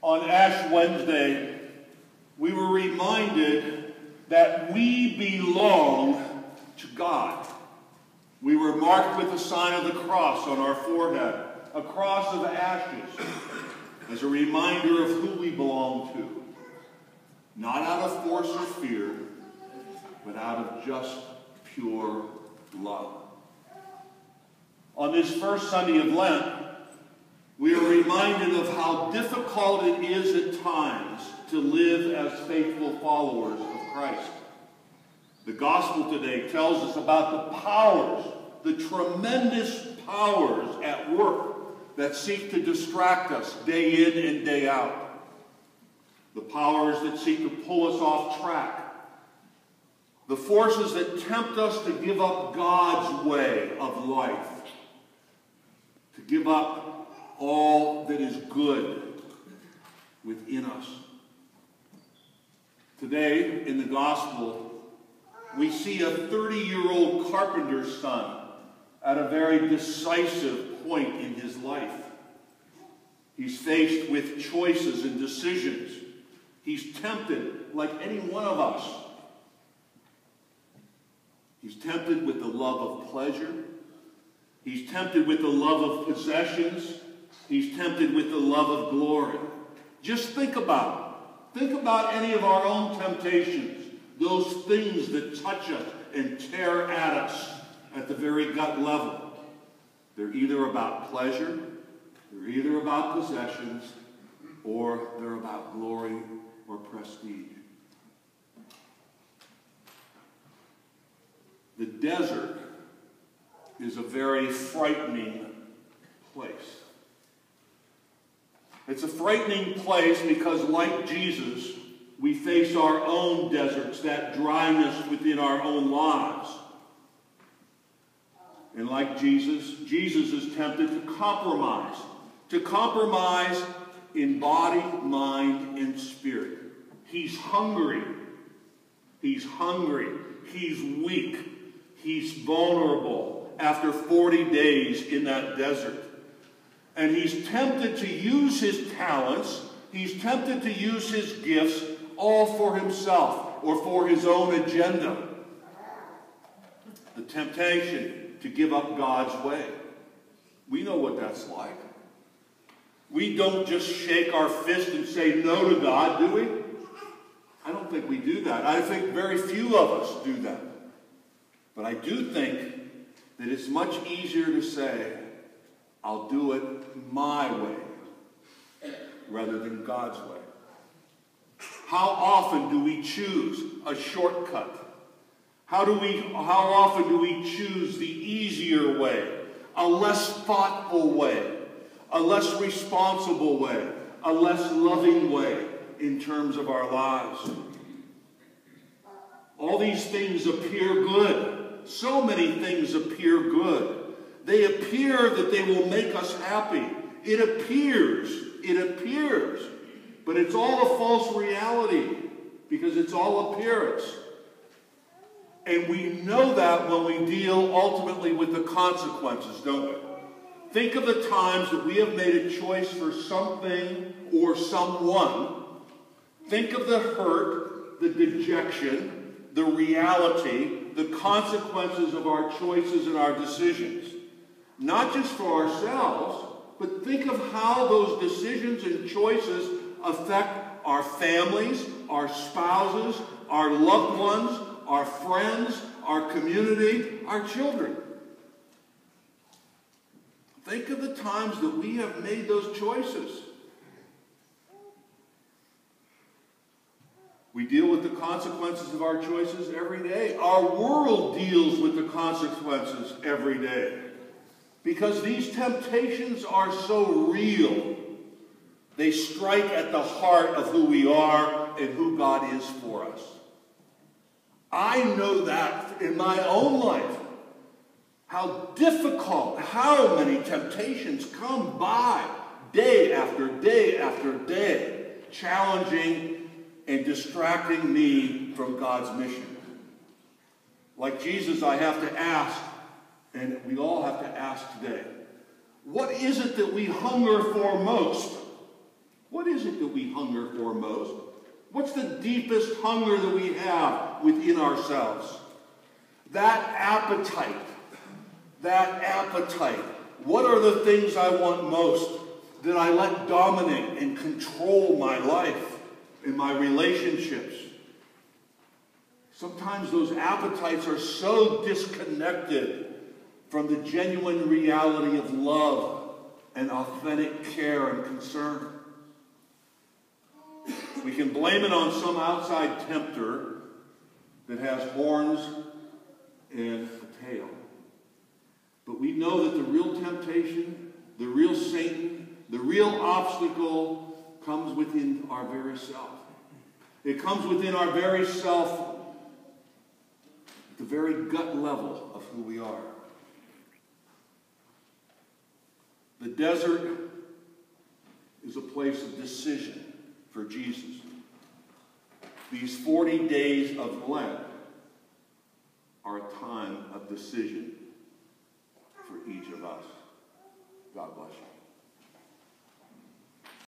On Ash Wednesday, we were reminded that we belong to God. We were marked with the sign of the cross on our forehead, a cross of ashes, as a reminder of who we belong to. Not out of force or fear, but out of just pure love. On this first Sunday of Lent, we are reminded of how difficult it is at times to live as faithful followers of Christ. The gospel today tells us about the powers, the tremendous powers at work that seek to distract us day in and day out. The powers that seek to pull us off track. The forces that tempt us to give up God's way of life. To give up all that is good within us. Today, in the gospel, we see a 30-year-old carpenter's son at a very decisive point in his life. He's faced with choices and decisions. He's tempted like any one of us. He's tempted with the love of pleasure. He's tempted with the love of possessions. He's tempted with the love of glory. Just think about it. Think about any of our own temptations, those things that touch us and tear at us at the very gut level. They're either about pleasure, they're either about possessions, or they're about glory or prestige. The desert is a very frightening place. It's a frightening place because, like Jesus, we face our own deserts, that dryness within our own lives. And like Jesus, Jesus is tempted to compromise in body, mind, and spirit. He's hungry. He's hungry. He's weak. He's vulnerable after 40 days in that desert. And he's tempted to use his talents, he's tempted to use his gifts all for himself or for his own agenda. The temptation to give up God's way. We know what that's like. We don't just shake our fist and say no to God, do we? I don't think we do that. I think very few of us do that. But I do think that it's much easier to say, I'll do it my way, rather than God's way. How often do we choose a shortcut? How often do we choose the easier way, a less thoughtful way, a less responsible way, a less loving way in terms of our lives? All these things appear good. So many things appear good. They appear that they will make us happy. It appears, but it's all a false reality because it's all appearance. And we know that when we deal ultimately with the consequences, don't we? Think of the times that we have made a choice for something or someone. Think of the hurt, the dejection, the reality, the consequences of our choices and our decisions. Not just for ourselves, but think of how those decisions and choices affect our families, our spouses, our loved ones, our friends, our community, our children. Think of the times that we have made those choices. We deal with the consequences of our choices every day. Our world deals with the consequences every day. Because these temptations are so real. They strike at the heart of who we are and who God is for us. I know that in my own life. How difficult, how many temptations come by day after day after day, challenging and distracting me from God's mission. Like Jesus, I have to ask, and we all have to ask today, what is it that we hunger for most? What is it that we hunger for most? What's the deepest hunger that we have within ourselves? That appetite. That appetite. What are the things I want most that I let dominate and control my life and my relationships? Sometimes those appetites are so disconnected from the genuine reality of love and authentic care and concern. We can blame it on some outside tempter that has horns and a tail. But we know that the real temptation, the real Satan, the real obstacle comes within our very self. It comes within our very self, at the very gut level of who we are. The desert is a place of decision for Jesus. These 40 days of Lent are a time of decision for each of us. God bless you.